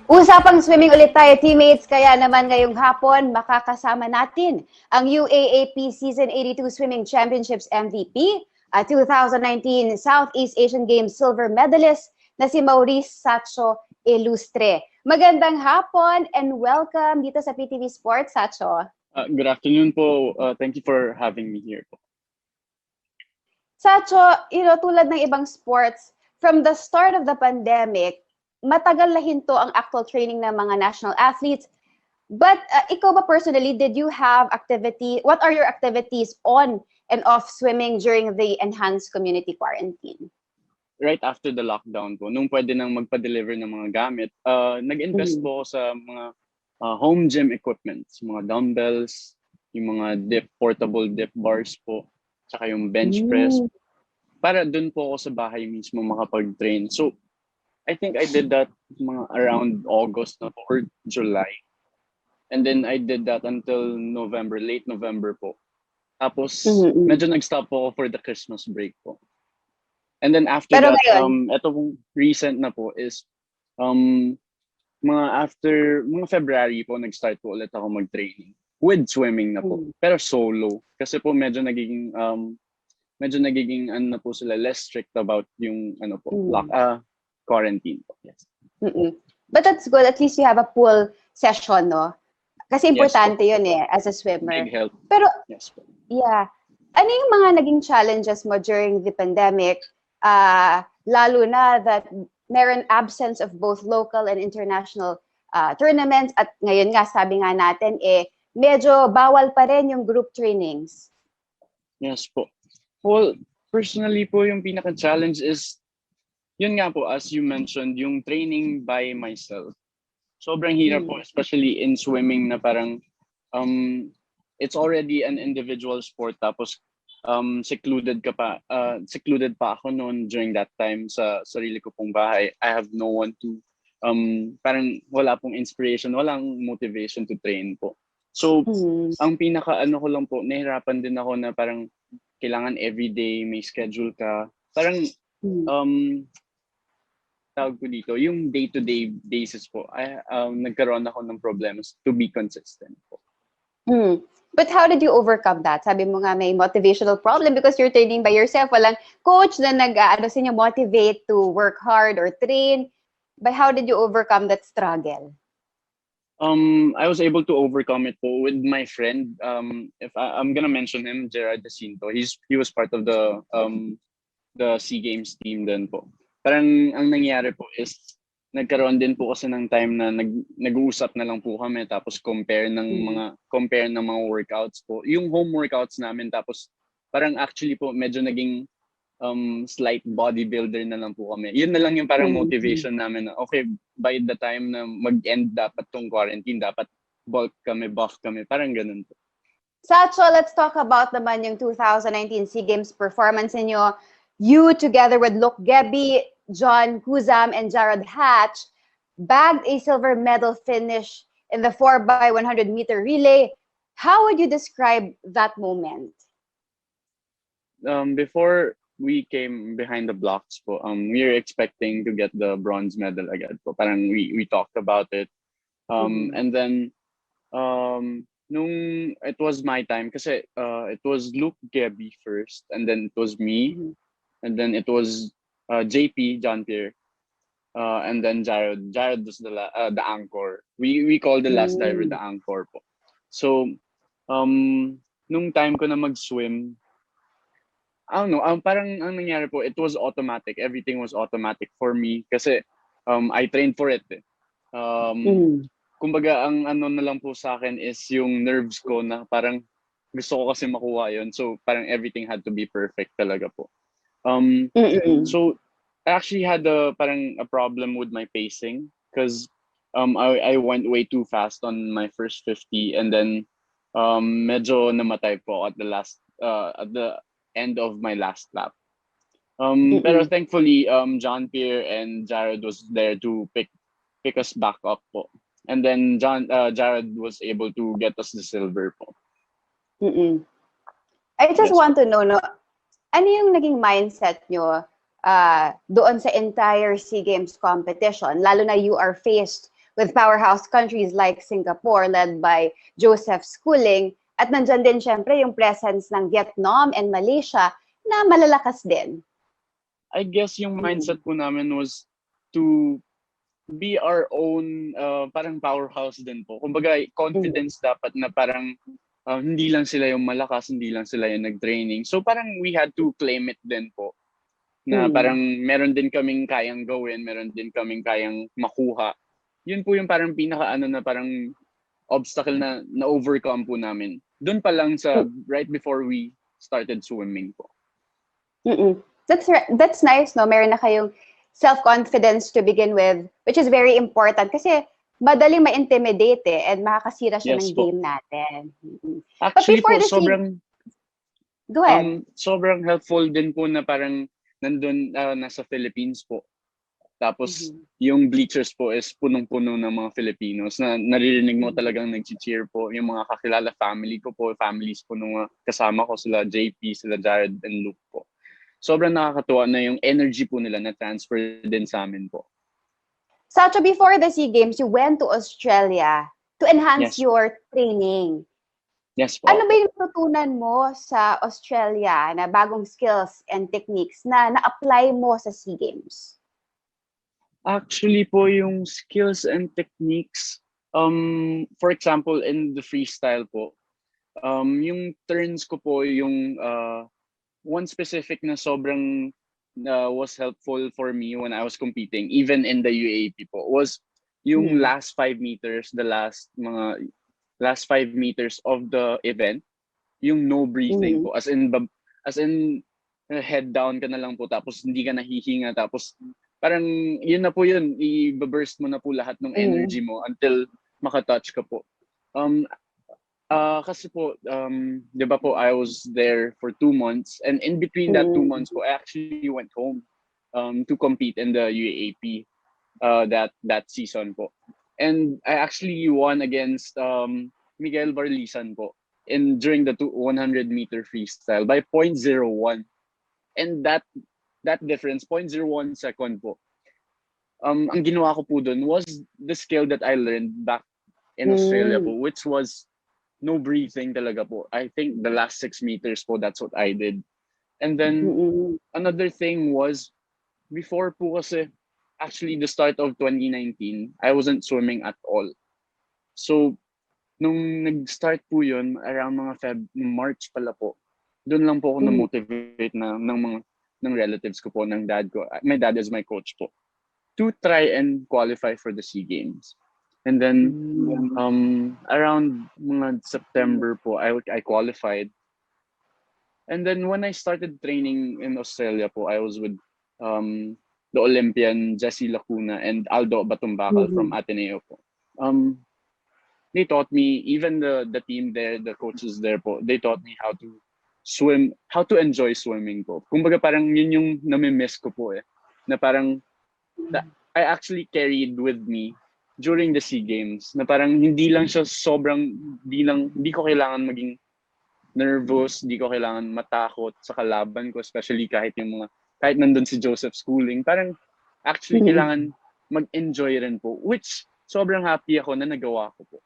Usapang swimming ulit tayo, teammates. Kaya naman ngayong hapon, makakasama natin ang UAAP Season 82 Swimming Championships MVP at 2019 Southeast Asian Games Silver Medalist na si Maurice Sacho Ilustre. Magandang hapon and welcome dito sa PTV Sports, Sacho. Good afternoon po. Thank you for having me here po. Sacho, tulad ng ibang sports, from the start of the pandemic, matagal na hinto ang actual training ng mga national athletes. But ikaw ba personally, did you have activity? What are your activities on and off swimming during the enhanced community quarantine? Right after the lockdown po, nung pwede nang magpa-deliver ng mga gamit, nag-invest po ako sa mga home gym equipment, mga dumbbells, yung mga portable dip bars po, tsaka yung bench press. Para dun po ako sa bahay mismo makapag-train. So, I think I did that mga around August na po, or July. And then I did that until November, late November po. Tapos medyo nag-stop po ako for the Christmas break po. And then after that, ito pong recent na po is mga February po nag-start po ulit ako mag-training with swimming na po. Pero solo kasi po medyo nagiging ano na po sila, less strict about yung ano po, quarantine po. Yes. But that's good. At least you have a pool session, no? Kasi importante yes, yun as a swimmer. Big help. Pero, yes, po. Yeah. Ano yung mga naging challenges mo during the pandemic? Lalo na that meron absence of both local and international tournaments. At ngayon nga, sabi nga natin, medyo bawal pa rin yung group trainings. Yes po. Well, personally po, yung pinaka-challenge is yun nga po, as you mentioned, yung training by myself. Sobrang hirap po, especially in swimming na parang it's already an individual sport tapos secluded pa ako noon during that time sa sarili ko pong bahay. I have no one to parang wala pong inspiration, walang motivation to train po. So, ang pinaka-ano ko lang po, nahirapan din ako na parang kailangan everyday may schedule ka. Parang tawag ko dito, yung day-to-day basis po, nagkaroon ako ng problems to be consistent po. But how did you overcome that? Sabi mo nga may motivational problem because you're training by yourself. Walang coach na sa inyo motivate to work hard or train. But how did you overcome that struggle? I was able to overcome it po with my friend. If I'm gonna mention him, Gerard Jacinto. He was part of the SEA Games team then po. Parang ang nangyari po is nagkaroon din po kasi ng time na nag-uusap na lang po kami tapos compare ng mga workouts po. Yung home workouts namin tapos parang actually po medyo naging slight bodybuilder na lang po kami. Yun na lang yung parang motivation namin na okay, by the time na mag-end dapat tong quarantine, dapat bulk kami, buff kami. Parang ganun po. Sacho, let's talk about naman yung 2019 SEA Games performance niyo. You, together with Luke Gebbie, John Kuzam, and Jared Hatch, bagged a silver medal finish in the 4x100 meter relay. How would you describe that moment? Before we came behind the blocks po, we were expecting to get the bronze medal agad po. Parang we talked about it. And then, nung it was my time, kasi it was Luke Gebbie first, and then it was me, and then it was JP, John Pierre, and then Jared. Jared was the anchor. We call the last diver the anchor po. So, nung time ko na mag-swim, I don't know, parang ang nangyari po, it was automatic. Everything was automatic for me kasi I trained for it. Kumbaga, ang ano na lang po sa akin is yung nerves ko na parang gusto ko kasi makuha yun. So, parang everything had to be perfect talaga po. So I actually had a problem with my pacing because I went way too fast on my first 50 and then medyo namatay po at the end of my last lap. Pero thankfully John Pierre and Jared was there to pick us back up po. And then Jared was able to get us the silver po. I just want to know, ano yung naging mindset nyo doon sa entire SEA Games competition, lalo na you are faced with powerhouse countries like Singapore led by Joseph Schooling, at nandyan din syempre yung presence ng Vietnam and Malaysia na malalakas din. I guess yung mindset po namin was to be our own parang powerhouse din po. Kumbaga, confidence dapat na parang hindi lang sila yung malakas, hindi lang sila yung nag-training. So parang we had to claim it din po. Na parang meron din kaming kayang gawin, meron din kaming kayang makuha. Yun po yung parang pinaka-ano na parang obstacle na na-overcome po namin. Doon pa lang sa right before we started swimming po. That's nice, no? Meron na kayong self-confidence to begin with, which is very important kasi madaling ma-intimidate and makakasira siya ng game natin. Actually po, Go ahead. Sobrang helpful din po na parang nandun nasa Philippines po. Tapos yung bleachers po is punong-puno ng mga Filipinos na naririnig mo talagang nag-cheer po. Yung mga kakilala family ko po, families po nung kasama ko, sila JP, sila Jared and Luke po. Sobrang nakakatuwa na yung energy po nila na transfer din sa amin po. Sacho, before the SEA Games, you went to Australia to enhance your training. Yes po. Ano ba yung natutunan mo sa Australia na bagong skills and techniques na na-apply mo sa SEA Games? Actually po, yung skills and techniques, for example, in the freestyle po, yung turns ko po, yung one specific na sobrang was helpful for me when I was competing, even in the UAP po, was yung last 5 meters, the last 5 meters of the event, yung no breathing po, as in head down ka na lang po, tapos hindi ka nahihinga, tapos parang yun na po yun, i-burst mo na po lahat ng energy mo until makatouch ka po. Kasi po, di ba po, I was there for 2 months, and in between that 2 months po, I actually went home to compete in the UAAP that season po. And I actually won against Miguel Barlisan po during the 100-meter freestyle by 0.01. And that difference, 0.01 second po, ang ginawa ko po dun was the skill that I learned back in Australia po, which was no breathing talaga po. I think the last 6 meters po, that's what I did. And then another thing was, before po kasi, actually the start of 2019, I wasn't swimming at all. So, nung nag-start po yun, around mga March pala po, doon lang po ako na-motivate ng relatives ko po, ng dad ko. My dad is my coach po, to try and qualify for the SEA Games. And then, around mga September po, I qualified. And then when I started training in Australia po, I was with the Olympian Jessie Lacuna and Aldo Batumbakal from Ateneo po. They taught me, even the team there, the coaches there po, they taught me how to swim, how to enjoy swimming po. Kumbaga parang yun yung nami-miss ko po na parang I actually carried with me during the SEA Games, na parang hindi lang siya sobrang, hindi ko kailangan maging nervous, hindi ko kailangan matakot sa kalaban ko, especially kahit nandun si Joseph Schooling, parang actually kailangan mag-enjoy rin po, which sobrang happy ako na nagawa ko po.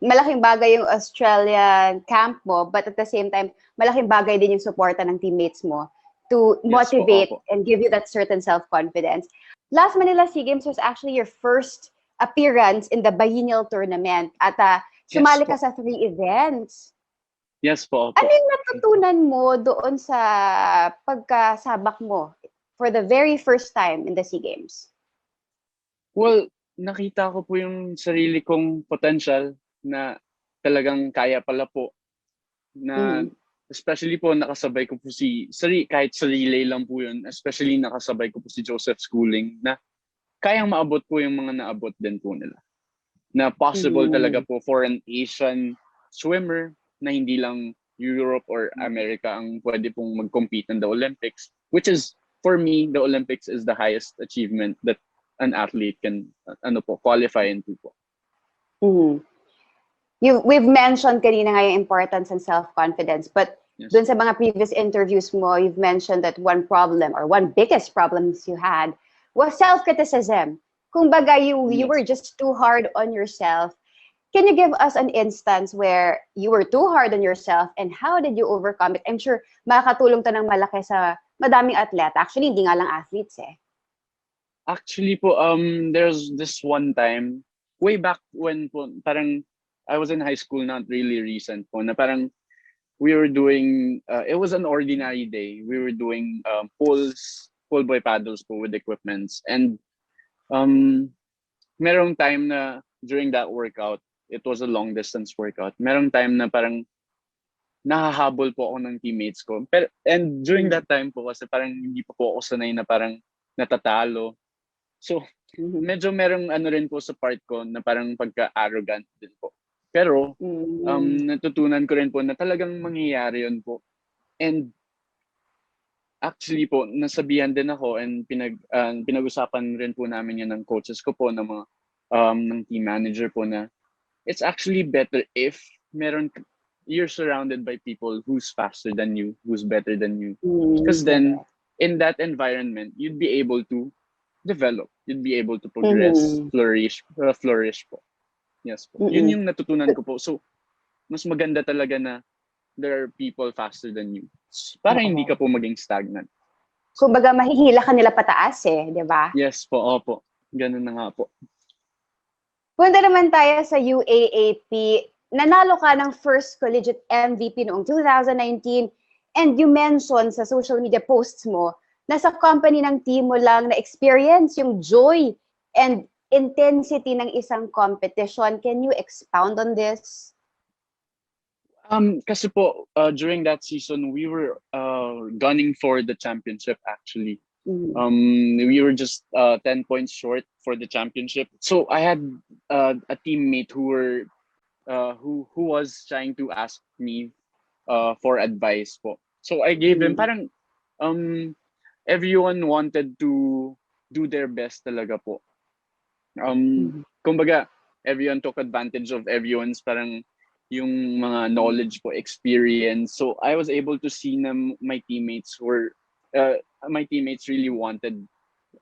Malaking bagay yung Australian camp mo, but at the same time, malaking bagay din yung suporta ng teammates mo to motivate and give you that certain self-confidence. Last Manila SEA Games was actually your first appearance in the biennial tournament at sumali ka sa 3 events. Yes po. Ano yung natutunan mo doon sa pagkasabak mo for the very first time in the SEA Games? Well, nakita ko po yung sarili kong potential na talagang kaya pala po. Na especially po nakasabay ko po kahit sa relay lang po yun, especially nakasabay ko po si Joseph Schooling na kayang maabot po yung mga naabot din po nila. Na possible talaga po for an Asian swimmer na hindi lang Europe or America ang pwede pong mag-compete in the Olympics, which is, for me, the Olympics is the highest achievement that an athlete can qualify into po. We've mentioned kanina nga yung importance and self-confidence, but Yes. Dun sa mga previous interviews mo, you've mentioned that one problem or one biggest problems you had was self-criticism. Kumbaga, you were Yes. just too hard on yourself. Can you give us an instance where you were too hard on yourself and how did you overcome it? I'm sure makakatulong to ng malaki sa madaming atleta. Actually, hindi nga lang athletes eh. Actually po, there's this one time, way back when po, parang I was in high school, not really recent po, na parang we were doing, it was an ordinary day. We were doing pull boy paddles po with equipments. And merong time na during that workout, it was a long distance workout. Merong time na parang nahahabol po ako ng teammates ko. And during that time po, kasi parang hindi pa po ako sanay na parang natatalo. So, medyo merong ano rin po sa part ko na parang pagka-arrogant din po. Pero, natutunan ko rin po na talagang mangyayari yun po. And actually po, nasabihan din ako and pinag-usapan rin po namin yan ng coaches ko po, ng mga ng team manager po na it's actually better if you're surrounded by people who's faster than you, who's better than you. Because then, in that environment, you'd be able to develop, you'd be able to progress, flourish po. Yes po. Yun yung natutunan ko po. So, mas maganda talaga na there are people faster than you. Para hindi ka po maging stagnant. Kumbaga, mahihila ka nila pataas eh, di ba? Yes po, opo. Ganun na nga po. Punta naman tayo sa UAAP. Nanalo ka ng first collegiate MVP noong 2019 and you mentioned sa social media posts mo na sa company ng team mo lang na-experience yung joy and intensity ng isang competition. Can you expound on this? Kasi po, during that season, we were gunning for the championship actually. We were just 10 points short for the championship. So I had a teammate who was trying to ask me for advice po. So I gave him parang everyone wanted to do their best talaga po. Kumbaga, everyone took advantage of everyone's parang yung mga knowledge po, experience. So I was able to see na my teammates really wanted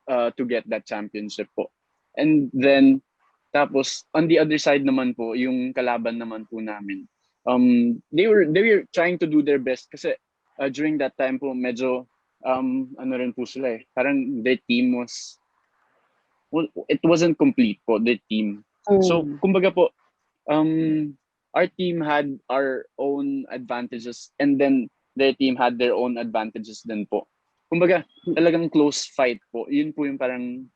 to get that championship po. And then tapos on the other side naman po, yung kalaban naman po namin. They were trying to do their best kasi during that time po medyo ano rin po sila eh. Parang their team it wasn't complete po, their team. So kumbaga po our team had our own advantages and then their team had their own advantages din po. Kumbaga, talagang close fight po. Yun po yung parang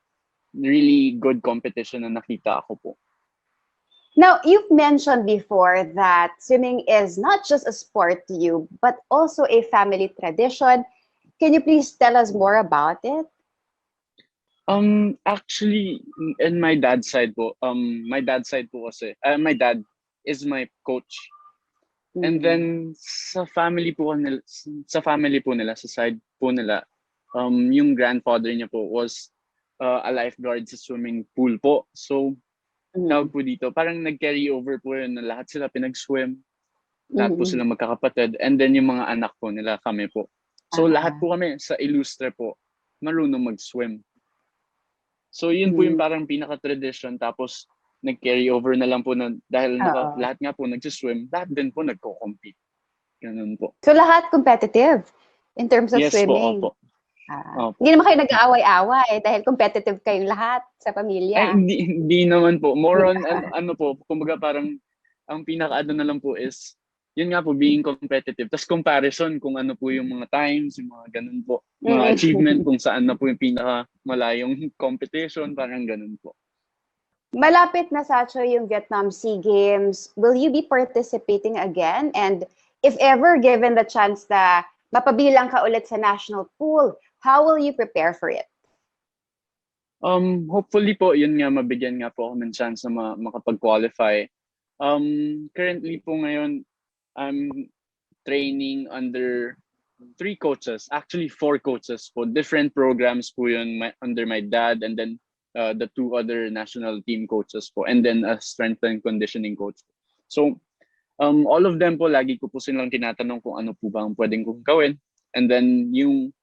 really good competition na nakita ako po. Now, you've mentioned before that swimming is not just a sport to you, but also a family tradition. Can you please tell us more about it? Actually, in my dad's side po, my dad is my coach. And then sa family po nila, sa side po nila, yung grandfather niya po was a lifeguard sa swimming pool po. So, tawag po dito, parang nag-carry over po yun na lahat sila pinag-swim. Lahat po sila magkakapatid. And then yung mga anak po nila, kami po. So, lahat po kami sa Ilustre po, marunong mag-swim. So, yun po yung parang pinaka-tradition. Tapos, nag-carry over na lang po na dahil lahat nga po nag-swim, lahat din po nagko-compete. Ganun po. So lahat competitive in terms of swimming? Yes po, opo. Hindi naman kayo nag-aaway-away dahil competitive kayong lahat sa pamilya? Ay, hindi naman po. More on, ano po, kumbaga parang ang pinaka-ano na lang po is, yun nga po, being competitive. Tapos comparison kung ano po yung mga times, yung mga ganun po. Mga achievement kung saan na po yung pinaka-malayong competition, parang ganun po. Malapit na, Sacho, yung Vietnam SEA Games. Will you be participating again? And if ever given the chance na mapabilang ka ulit sa national pool, how will you prepare for it? Hopefully po, yun nga, mabigyan nga po ako ng chance na makapag-qualify. Currently po ngayon, I'm training under 3 coaches, actually 4 coaches po. Different programs po yun under my dad and then the 2 other national team coaches po, and then a strength and conditioning coach. So, all of them po, lagi ko po silang tinatanong kung ano po ba ang pwedeng kong gawin. And then yung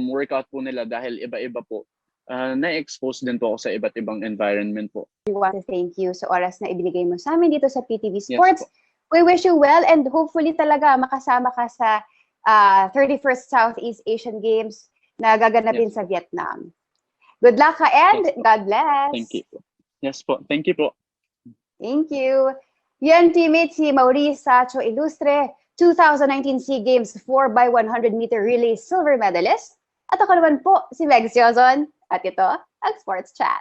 workout po nila, dahil iba-iba po, na-expose din po ako sa iba't ibang environment po. We want to thank you sa oras na ibinigay mo sa amin dito sa PTV Yes Sports. po. We wish you well and hopefully talaga makasama ka sa 31st Southeast Asian Games na gaganapin Yes sa Vietnam. Good luck ka and Yes po. God bless. Thank you po. Yes po. Thank you po. Thank you. Yan, teammate, si Maurice Sacho Ilustre, 2019 SEA Games 4x100 meter relay silver medalist. At ako naman po, si Meg Siozon. At ito, ang Sports Chat.